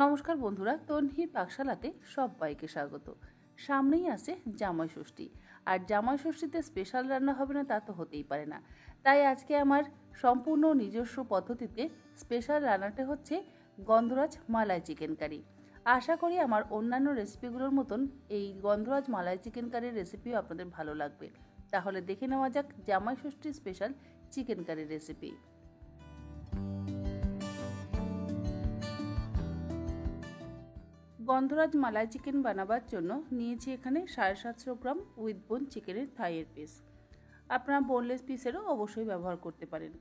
নমস্কার বন্ধুরা, তন্হির পাকশালাতে সবাইকে স্বাগত। সামনেই আছে জামাই ষষ্ঠী, আর জামাই ষষ্ঠীতে স্পেশাল রান্না হবে না তা তো হতেই পারে না। তাই আজকে আমার সম্পূর্ণ নিজস্ব পদ্ধতিতে স্পেশাল রান্নাটা হচ্ছে গন্ধরাজ মালাই চিকেন কারি। আশা করি আমার অন্যান্য রেসিপিগুলোর মতন এই গন্ধরাজ মালাই চিকেন কারির রেসিপিও আপনাদের ভালো লাগবে। তাহলে দেখে নেওয়া যাক জামাই ষষ্ঠী স্পেশাল চিকেন কারির রেসিপি। গন্ধরাজ মালাই চিকেন বানাবার জন্য নিয়েছি এখানে 750 গ্রাম উইথ বোন চিকেনের থাইয়ের পিস। আপনারা বোনলেস পিসেরও অবশ্যই ব্যবহার করতে পারেন।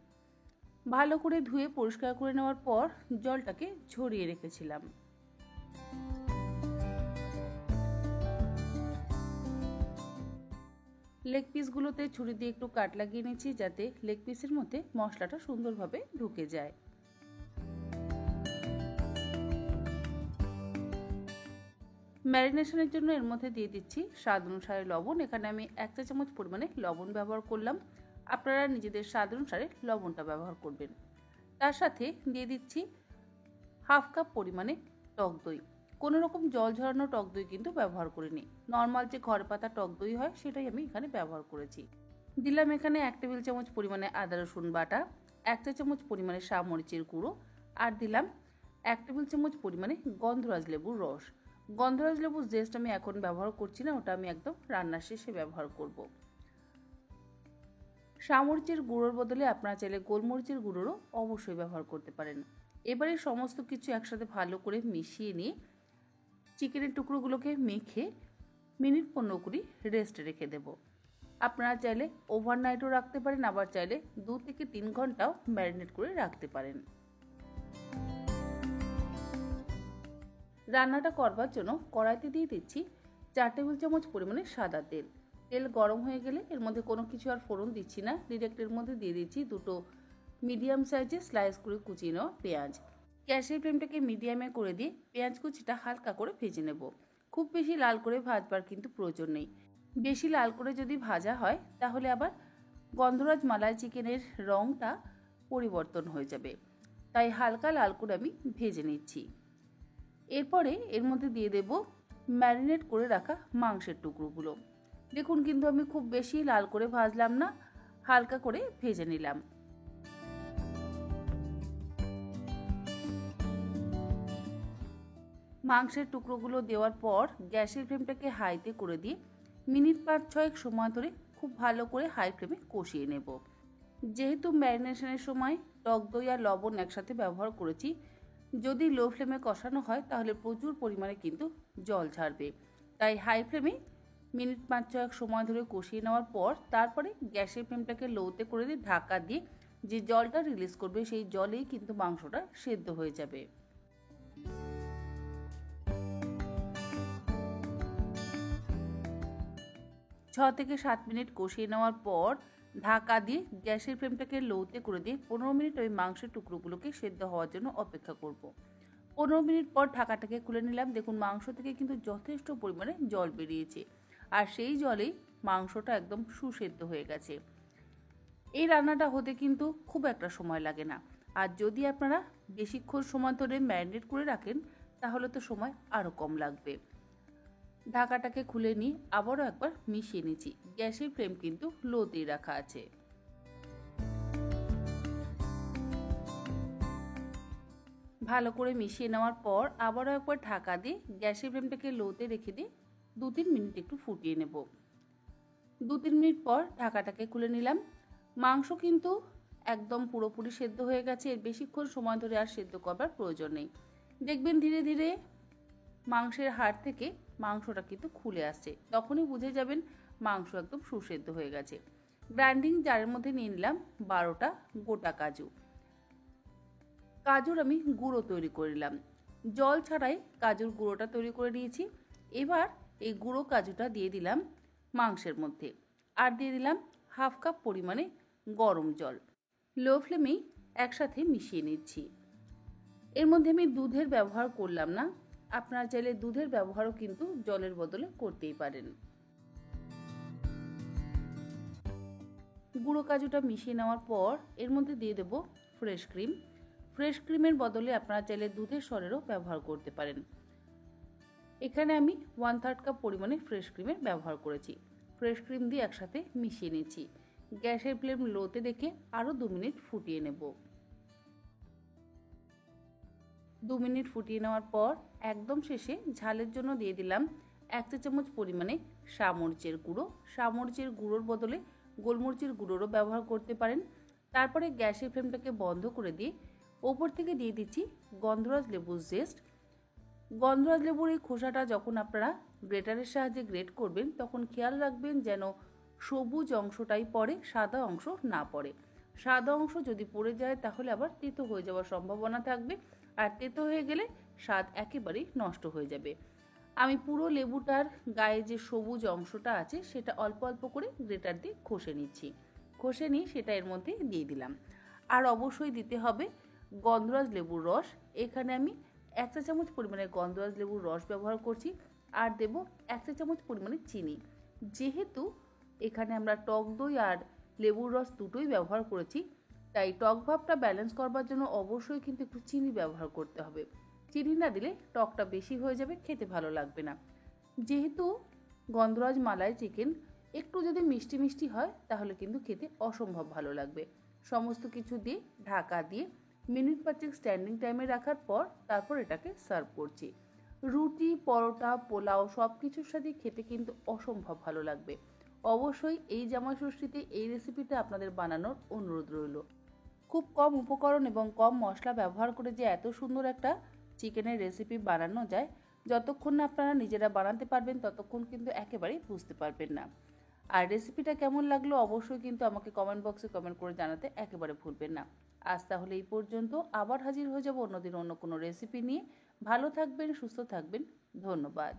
ভালো করে ধুয়ে পরিষ্কার করে নেওয়ার পর জলটাকে ঝরিয়ে রেখেছিলাম। লেগ পিসগুলোতে ছুরি দিয়ে একটু কাট লাগিয়ে নিয়েছি যাতে লেগ পিসের মধ্যে মশলাটা সুন্দরভাবে ঢুকে যায়। ম্যারিনেশনের জন্য এর মধ্যে দিয়ে দিচ্ছি স্বাদ অনুসারে লবণ। এখানে আমি 1 চা চামচ পরিমাণে লবণ ব্যবহার করলাম। আপনারা নিজেদের স্বাদ অনুসারে লবণটা ব্যবহার করবেন। তার সাথে দিয়ে দিচ্ছি হাফ কাপ পরিমাণে টক দই। কোনো রকম জল ঝরানো টক দই কিন্তু ব্যবহার করিনি, নর্মাল যে ঘরে পাতা টক দই হয় সেটাই আমি এখানে ব্যবহার করেছি। দিলাম এখানে 1 টেবিল চামচ পরিমাণে আদা রসুন বাটা, 1 চা চামচ পরিমাণে মরিচের গুঁড়ো, আর দিলাম 1 টেবিল চামচ পরিমাণে গন্ধরাজ লেবুর রস। গন্ধরাজ লেবুর জেস্ট আমি এখন ব্যবহার করছি না, ওটা আমি একদম রান্নার শেষে ব্যবহার করব। মরিচের গুঁড়োর বদলে আপনারা চাইলে গোলমরিচের গুঁড়োরও অবশ্যই ব্যবহার করতে পারেন। এবারে সমস্ত কিছু একসাথে ভালো করে মিশিয়ে নিয়ে চিকেনের টুকরোগুলোকে মেখে মিনিট 15-20 রেস্টে রেখে দেব। আপনারা চাইলে ওভারনাইটও রাখতে পারেন, আবার চাইলে 2 থেকে 3 ঘন্টাও ম্যারিনেট করে রাখতে পারেন। রান্নাটা করবার জন্য কড়াইতে দিয়ে দিচ্ছি 4 টেবিল চামচ পরিমাণে সাদা তেল। তেল গরম হয়ে গেলে এর মধ্যে কোনো কিছু আর ফোড়ন দিচ্ছি না, ডিরেক্ট এর মধ্যে দিয়ে দিচ্ছি 2 মিডিয়াম সাইজে স্লাইস করে কুচিয়ে নেওয়া পেঁয়াজ। গ্যাসের ফ্লেমটাকে মিডিয়ামে করে দিয়ে পেঁয়াজ কুচিটা হালকা করে ভেজে নেব। খুব বেশি লাল করে ভাজবার কিন্তু প্রয়োজন নেই। বেশি লাল করে যদি ভাজা হয় তাহলে আবার গন্ধরাজ মালাই চিকেনের রঙটা পরিবর্তন হয়ে যাবে, তাই হালকা লাল করে আমি ভেজে নিচ্ছি। এরপরে এর মধ্যে দিয়ে দেব ম্যারিনেট করে রাখা মাংসের টুকরোগুলো। দেখুন কিন্তু আমি খুব বেশি লাল করে ভাজলাম না, হালকা করে ভেজে নিলাম। মাংসের টুকরোগুলো দেওয়ার পর গ্যাসের ফ্লেমটাকে হাইতে করে দিয়ে মিনিট 5-6 সময় ধরে খুব ভালো করে হাই ফ্লেমে কষিয়ে নেব। যেহেতু ম্যারিনেশনের সময় টক দই আর লবণ একসাথে ব্যবহার করেছি, যদি লো ফ্লেমে কষানো হয় তাহলে প্রচুর পরিমাণে কিন্তু জল ছাড়বে। তাই হাই ফ্লেমে মিনিট 5-6 সময় ধরে কষিয়ে নেওয়ার পর তারপরে গ্যাসের ফ্লেমটাকে লোতে করে দিয়ে ঢাকা দিয়ে যে জলটা রিলিজ করবে সেই জলেই কিন্তু মাংসটা সেদ্ধ হয়ে যাবে। 6 থেকে 7 মিনিট কষিয়ে নেওয়ার পর ঢাকা দিয়ে গ্যাসের ফ্লেমটাকে লোতে করে দিয়ে 15 মিনিট ওই মাংসের টুকরোগুলোকে সেদ্ধ হওয়ার জন্য অপেক্ষা করব। 15 মিনিট পর ঢাকাটাকে খুলে নিলাম। দেখুন মাংস থেকে কিন্তু যথেষ্ট পরিমাণে জল বেরিয়েছে, আর সেই জলেই মাংসটা একদম সুসেদ্ধ হয়ে গেছে। এই রান্নাটা হতে কিন্তু খুব একটা সময় লাগে না, আর যদি আপনারা বেশিক্ষণ সময় ধরে ম্যারিনেট করে রাখেন তাহলে তো সময় আরও কম লাগবে। ঢাকাটাকে খুলে নিয়ে আবারও একবার মিশিয়ে নিচ্ছি। গ্যাসের ফ্লেম কিন্তু লোতেই রাখা আছে। ভালো করে মিশিয়ে নেওয়ার পর আবারও একবার ঢাকা দিয়ে গ্যাসের ফ্লেমটাকে লোতে রেখে দিয়ে 2-3 মিনিট একটু ফুটিয়ে নেব। 2-3 মিনিট পর ঢাকাটাকে খুলে নিলাম। মাংস কিন্তু একদম পুরোপুরি সেদ্ধ হয়ে গেছে, এর বেশিক্ষণ সময় ধরে আর সেদ্ধ করবার প্রয়োজন নেই। দেখবেন ধীরে ধীরে মাংসের হাড় থেকে মাংসটা কিন্তু খুলে আসছে, তখনই বুঝে যাবেন মাংস একদম সুসেদ্ধ হয়ে গেছে। গ্রাইন্ডিং জারের মধ্যে নিয়ে নিলাম 12টা গোটা কাজু। কাজুর আমি গুঁড়ো তৈরি করে নিলাম, জল ছাড়াই কাজুর গুঁড়োটা তৈরি করে নিয়েছি। এবার এই গুঁড়ো কাজুটা দিয়ে দিলাম মাংসের মধ্যে, আর দিয়ে দিলাম হাফ কাপ পরিমাণে গরম জল। লো ফ্লেমেই একসাথে মিশিয়ে নিচ্ছি। এর মধ্যে আমি দুধের ব্যবহার করলাম না, আপনারা চাইলে দুধের ব্যবহারও কিন্তু জলের বদলে করতেই পারেন। গুঁড়ো কাজুটা মিশিয়ে নেওয়ার পর এর মধ্যে দিয়ে দেব ফ্রেশ ক্রিম। ফ্রেশ ক্রিমের বদলে আপনারা চাইলে দুধের সরেরও ব্যবহার করতে পারেন। এখানে আমি 1/3 কাপ পরিমাণে ফ্রেশ ক্রিমের ব্যবহার করেছি। ফ্রেশ ক্রিম দিয়ে একসাথে মিশিয়ে নিচ্ছি। গ্যাসের ফ্লেম লোতে রেখে আরও 2 মিনিট ফুটিয়ে নেব। 2 মিনিট ফুটিয়ে নেওয়ার পর একদম শেষে ঝালের জন্য দিয়ে দিলাম 1 চা চামচ পরিমাণে সামরিচের গুঁড়ো। সামরিচের গুঁড়োর বদলে গোলমরিচের গুঁড়োরও ব্যবহার করতে পারেন। তারপরে গ্যাসের ফ্লেমটাকে বন্ধ করে দিয়ে ওপর থেকে দিয়ে দিচ্ছি গন্ধরাজ লেবুর জেস্ট। গন্ধরাজ লেবুর এই খোসাটা যখন আপনারা গ্রেটারের সাহায্যে গ্রেট করবেন তখন খেয়াল রাখবেন যেন সবুজ অংশটাই পড়ে, সাদা অংশ না পড়ে। সাদা অংশ যদি পড়ে যায় তাহলে আবার তেতো হয়ে যাওয়ার সম্ভাবনা থাকবে, আর তেতো হয়ে গেলে স্বাদ একেবারেই নষ্ট হয়ে যাবে। আমি পুরো লেবুটার গায়ে যে সবুজ অংশটা আছে সেটা অল্প অল্প করে গ্রেটার দিয়ে ঘষে নিচ্ছি। ঘষে নিয়ে সেটা এর মধ্যে দিয়ে দিলাম। আর অবশ্যই দিতে হবে গন্ধরাজ লেবুর রস। এখানে আমি 1 চা চামচ পরিমাণে গন্ধরাজ লেবুর রস ব্যবহার করছি, আর দেব 1 চা চামচ পরিমাণে চিনি। যেহেতু এখানে আমরা টক দই আর লেবুর রস দুটোই ব্যবহার করেছি, তাই টক ভাবটা ব্যালেন্স করবার জন্য অবশ্যই কিন্তু একটু চিনি ব্যবহার করতে হবে। চিনি না দিলে টকটা বেশি হয়ে যাবে, খেতে ভালো লাগবে না। যেহেতু গন্ধরাজ মালাই চিকেন একটু যদি মিষ্টি মিষ্টি হয় তাহলে কিন্তু খেতে অসম্ভব ভালো লাগবে। সমস্ত কিছু দিয়ে ঢাকা দিয়ে মিনিট 5 স্ট্যান্ডিং টাইমে রাখার পর তারপর এটাকে সার্ভ করছি। রুটি, পরোটা, পোলাও সব কিছুর সাথে খেতে কিন্তু অসম্ভব ভালো লাগবে। অবশ্যই এই জামাই ষষ্ঠীতে এই রেসিপিটা আপনাদের বানানোর অনুরোধ রইল। খুব কম উপকরণ এবং কম মশলা ব্যবহার করে যে এত সুন্দর একটা চিকেনের রেসিপি বানানো যায়, যতক্ষণ না আপনারা নিজেরা বানাতে পারবেন ততক্ষণ কিন্তু একেবারেই বুঝতে পারবেন না। আর রেসিপিটা কেমন লাগলো অবশ্যই কিন্তু আমাকে কমেন্ট বক্সে কমেন্ট করে জানাতে একেবারে ভুলবেন না। আজ তাহলে এই পর্যন্ত, আবার হাজির হয়ে যাব অন্যদিন অন্য কোনো রেসিপি নিয়ে। ভালো থাকবেন, সুস্থ থাকবেন, ধন্যবাদ।